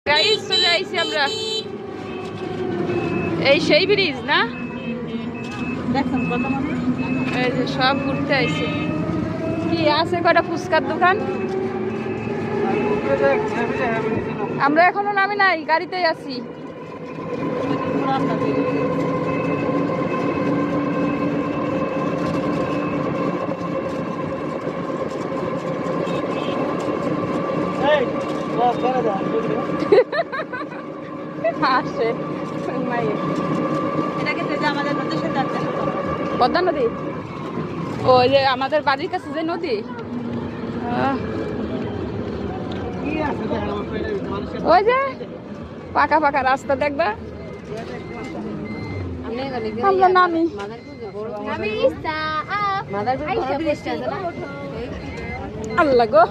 Guys চলে আইছি আমরা, এই সেই ব্রিজ না, দেখছেন কত মানুষ, এই যে সব ঘুরতে আইছে। কি আছে কটা ফুচকার দোকান? আমরা এখনো নামি নাই, গাড়িতেই আছি। আসে পদ্মা নদী, ওই যে আমাদের বাড়ির কাছে যে নদী, ওই যে পাকা পাকা রাস্তা দেখবা। আমরা নামি আল্লাহ গো,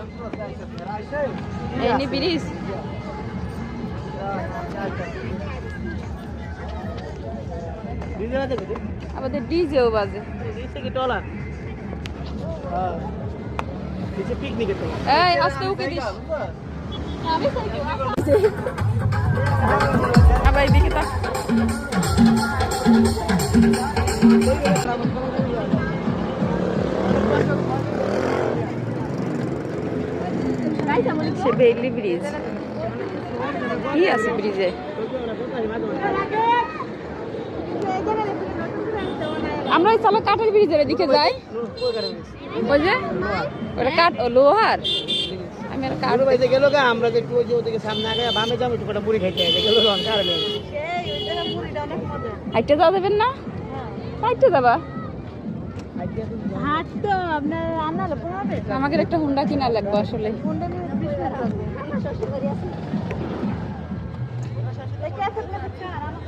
এই নি ব্রিজ। আমাদের ডিজেও বাজে। এই আস্তে উকে দিস। আবার এদিকে তাক। সে বেইলি ব্রিজ, কি আছে ব্রিজে? আমরা চলো কাঠের ব্রিজের এদিকে যাই। ওই যে ওটা কাঠ, ও লোহার। আমি আর কাঠ বাইতে গেল গা, আমরা যে একটু ওই যে ওদিকে সামনে আগে বামে যাবো, একটু কটা মুড়ি খাইতে গেল রন কারণে। হাইটে যাওয়া যাবেন না? হাইটে যাবা? হাট তো আপনার আনালে পড়াবে। আমাদের একটা হুন্ডা কিনা লাগবে আসলে। হুন্ডা নিয়ে 20 মিনিট লাগবে। আমার শ্বশুর বাড়ি আছে। শ্বশুর বাড়ি আছে, আপনাদের কার আমার